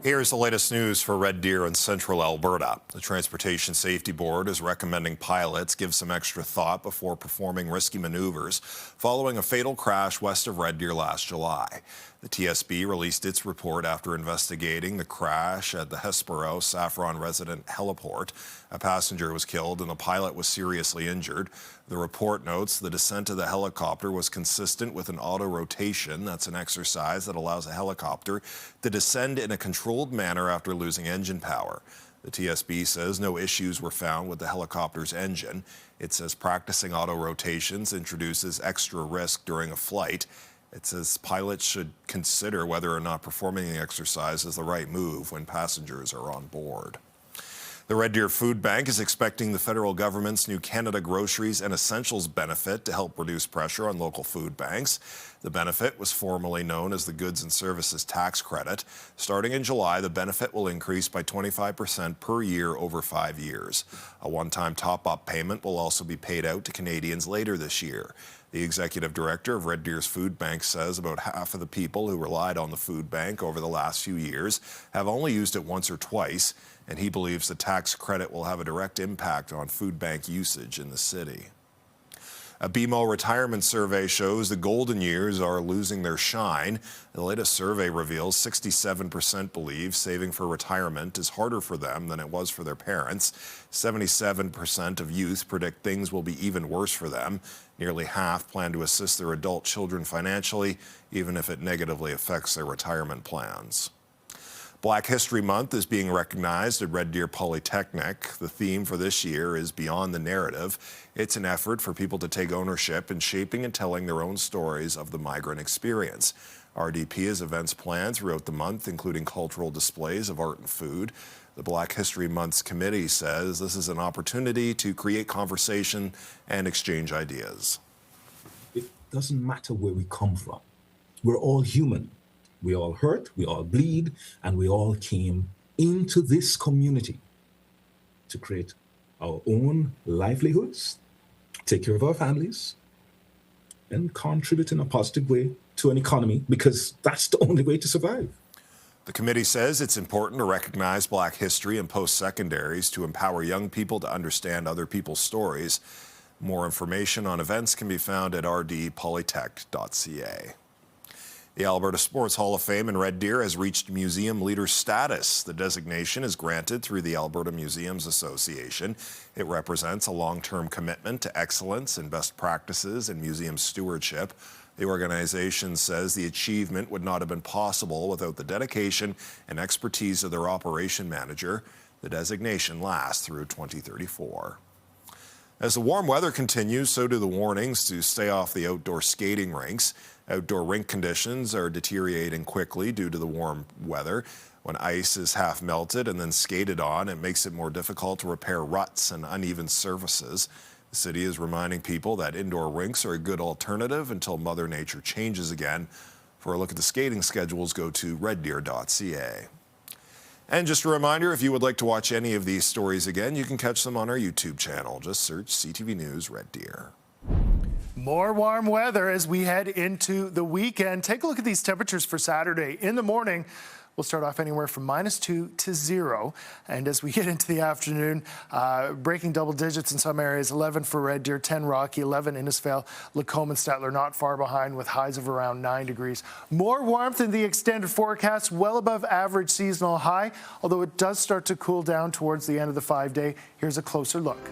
Here's the latest news for Red Deer in central Alberta. The Transportation Safety Board is recommending pilots give some extra thought before performing risky maneuvers following a fatal crash west of Red Deer last July. The TSB released its report after investigating the crash at the Hesperos Saffron resident heliport. A passenger was killed and the pilot was seriously injured. The report notes the descent of the helicopter was consistent with an auto rotation. That's an exercise that allows a helicopter to descend in a controlled manner after losing engine power. The TSB says no issues were found with the helicopter's engine. It says practicing auto rotations introduces extra risk during a flight. It says pilots should consider whether or not performing the exercise is the right move when passengers are on board. The Red Deer Food Bank is expecting the federal government's new Canada Groceries and Essentials benefit to help reduce pressure on local food banks. The benefit was formerly known as the Goods and Services Tax Credit. Starting in July, the benefit will increase by 25% per year over 5 years. A one-time top-up payment will also be paid out to Canadians later this year. The executive director of Red Deer's Food Bank says about half of the people who relied on the food bank over the last few years have only used it once or twice, and he believes the tax credit will have a direct impact on food bank usage in the city. A BMO retirement survey shows the golden years are losing their shine. The latest survey reveals 67% believe saving for retirement is harder for them than it was for their parents. 77% of youth predict things will be even worse for them. Nearly half plan to assist their adult children financially, even if it negatively affects their retirement plans. Black History Month is being recognized at Red Deer Polytechnic. The theme for this year is Beyond the Narrative. It's an effort for people to take ownership in shaping and telling their own stories of the migrant experience. RDP has events planned throughout the month, including cultural displays of art and food. The Black History Month's committee says this is an opportunity to create conversation and exchange ideas. It doesn't matter where we come from. We're all human. We all hurt, we all bleed, and we all came into this community to create our own livelihoods, take care of our families, and contribute in a positive way to an economy, because that's the only way to survive. The committee says it's important to recognize Black history in post-secondaries to empower young people to understand other people's stories. More information on events can be found at rdpolytech.ca. The Alberta Sports Hall of Fame in Red Deer has reached museum leader status. The designation is granted through the Alberta Museums Association. It represents a long-term commitment to excellence in best practices and museum stewardship. The organization says the achievement would not have been possible without the dedication and expertise of their operation manager. The designation lasts through 2034. As the warm weather continues, so do the warnings to stay off the outdoor skating rinks. Outdoor rink conditions are deteriorating quickly due to the warm weather. When ice is half melted and then skated on, it makes it more difficult to repair ruts and uneven surfaces. The city is reminding people that indoor rinks are a good alternative until Mother Nature changes again. For a look at the skating schedules, go to reddeer.ca. And just a reminder, if you would like to watch any of these stories again, you can catch them on our YouTube channel. Just search CTV News Red Deer. More warm weather as we head into the weekend. Take a look at these temperatures for Saturday. In the morning, we'll start off anywhere from -2 to 0. And as we get into the afternoon, breaking double digits in some areas, 11 for Red Deer, 10 Rocky, 11 Innisfail, Lacombe and Stettler not far behind with highs of around 9 degrees. More warmth in the extended forecast, well above average seasonal high, although it does start to cool down towards the end of the 5-day. Here's a closer look.